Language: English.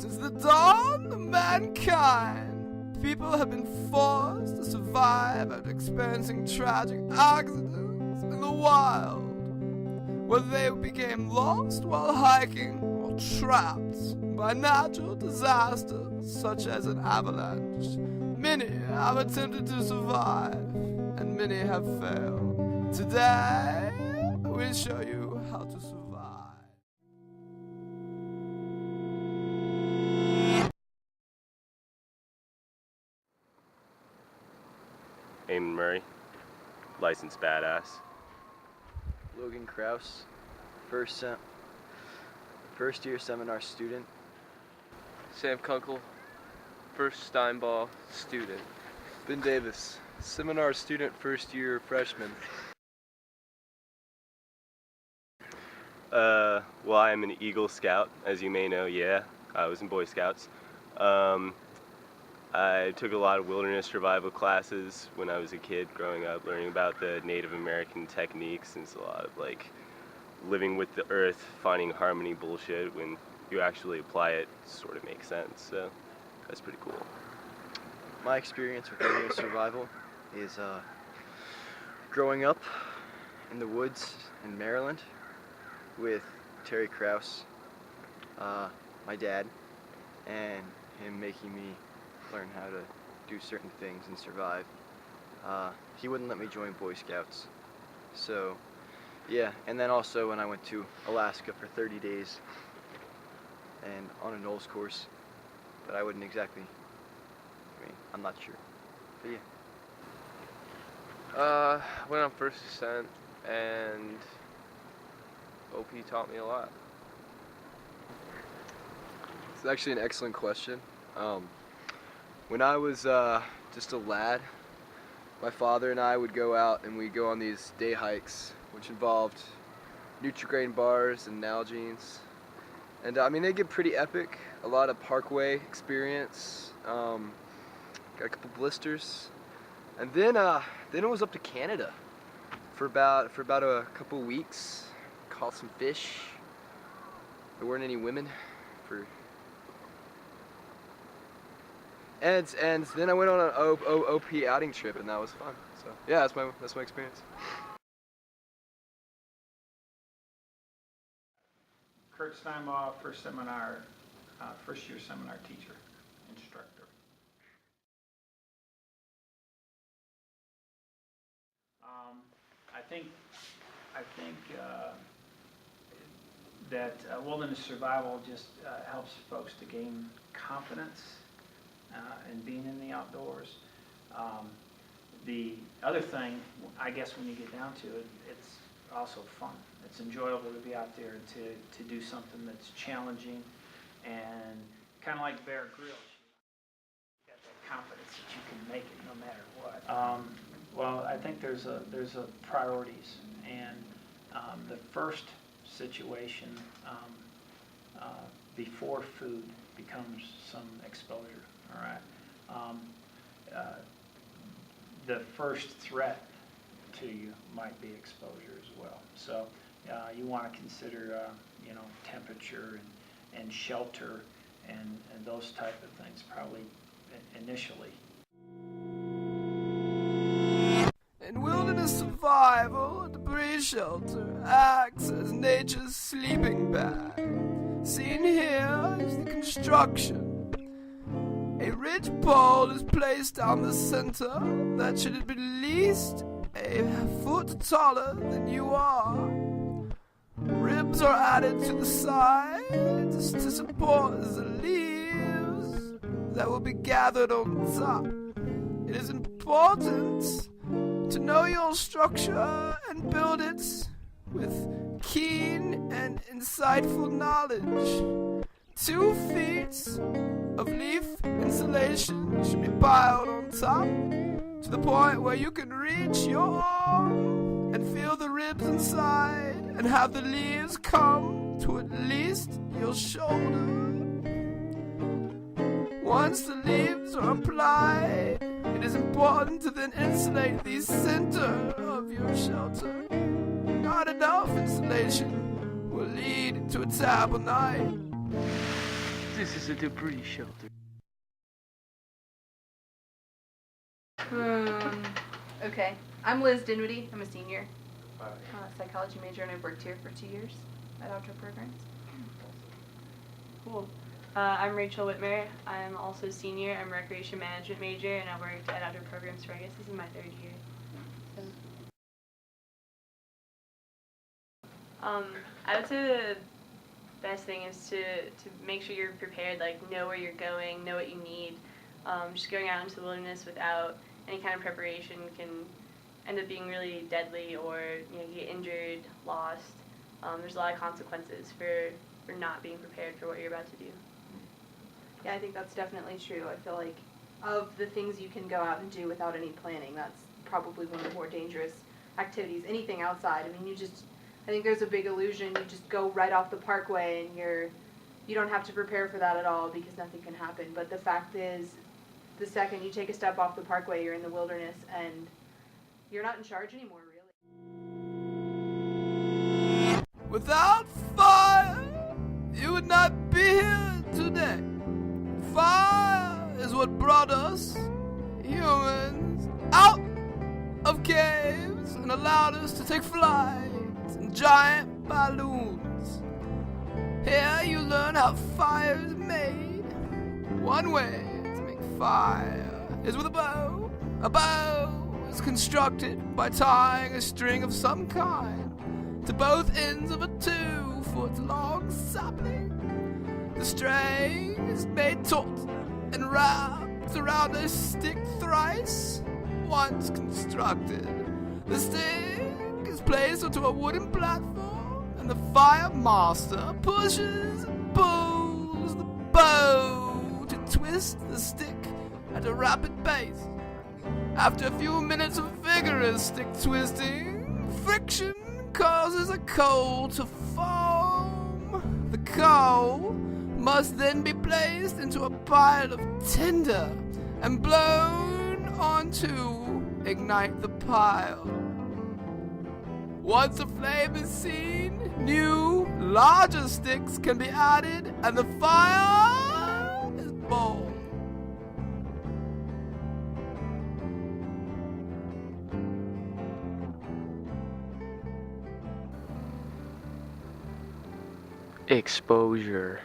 Since the dawn of mankind, people have been forced to survive after experiencing tragic accidents in the wild, whether they became lost while hiking or trapped by natural disasters such as an avalanche. Many have attempted to survive, and many have failed. Today, we'll show you how to survive. Eamon Murray, licensed badass. LoGaN CRousE, first year seminar student. kUnKle, first Steinball student. Ben Davis, seminar student, first year freshman. Well, I am an Eagle Scout, as you may know. Yeah, I was in Boy Scouts. I took a lot of wilderness survival classes when I was a kid growing up, learning about the Native American techniques, and it's a lot of like living with the earth, finding harmony bullshit. When you actually apply it, sort of makes sense, so that's pretty cool. My experience with wilderness survival is growing up in the woods in Maryland with Terry Krause, my dad, and him making me learn how to do certain things and survive. He wouldn't let me join Boy Scouts. So, yeah, and then also when I went to Alaska for 30 days and on a NOLS course, but I wouldn't exactly, I'm not sure, but yeah. Went on first descent, and OP taught me a lot. It's actually an excellent question. When I was just a lad, my father and I would go out and we'd go on these day hikes, which involved Nutri-Grain bars and Nalgene's. And I mean, they get pretty epic. A lot of parkway experience. Got a couple blisters. And then it was up to Canada for about a couple weeks. Caught some fish. There weren't any women for. And then I went on an OP outing trip, and that was fun. So yeah, that's my experience. Kurt Steinball, first year seminar teacher, instructor. I think that wilderness survival just helps folks to gain confidence in being in the outdoors. The other thing, I guess, when you get down to it, it's also fun. It's enjoyable to be out there to do something that's challenging, and kind of like Bear Grylls, you got that confidence that you can make it no matter what. Well, I think there's a priorities, and the first situation before food becomes some exposure. All right. The first threat to you might be exposure as well. So you want to consider, temperature and shelter and those type of things probably initially. In wilderness survival, a debris shelter acts as nature's sleeping bag. Seen here is the construction. A ridge pole is placed down the center that should be at least a foot taller than you are. Ribs are added to the sides to support the leaves that will be gathered on top. It is important to know your structure and build it with keen and insightful knowledge. 2 feet of leaf insulation should be piled on top to the point where you can reach your arm and feel the ribs inside, and have the leaves come to at least your shoulder. Once the leaves are applied, it is important to then insulate the center of your shelter. Not enough insulation will lead to a terrible night. This is a debris shelter. Okay. I'm Liz Dinwiddie. I'm a senior. Psychology major, and I've worked here for 2 years at outdoor programs. Cool. I'm Rachel Whitmer. I'm also senior. I'm a recreation management major, and I've worked at outdoor programs for, I guess this is my 3rd year. So. I would say the best thing is to make sure you're prepared, like know where you're going, know what you need. Just going out into the wilderness without any kind of preparation can end up being really deadly, or you get injured, lost. There's a lot of consequences for not being prepared for what you're about to do. Yeah, I think that's definitely true. I feel like of the things you can go out and do without any planning, that's probably one of the more dangerous activities. Anything outside, I mean, I think there's a big illusion. You just go right off the parkway and you don't have to prepare for that at all because nothing can happen. But the fact is, the second you take a step off the parkway, you're in the wilderness and you're not in charge anymore, really. Without fire, you would not be here today. Fire is what brought us, humans, out of caves and allowed us to take flight in giant balloons. Here you learn how fire is made. One way to make fire is with a bow. A bow is constructed by tying a string of some kind to both ends of a 2-foot-long sapling. The string is made taut and wrapped around a stick thrice. Once constructed, the stick is placed onto a wooden platform, and the fire master pushes and pulls the bow to twist the stick at a rapid pace. After a few minutes of vigorous stick twisting, friction causes a coal to form. The coal must then be placed into a pile of tinder and blown on to ignite the pile. Once a flame is seen, new, larger sticks can be added and the fire is born. Exposure.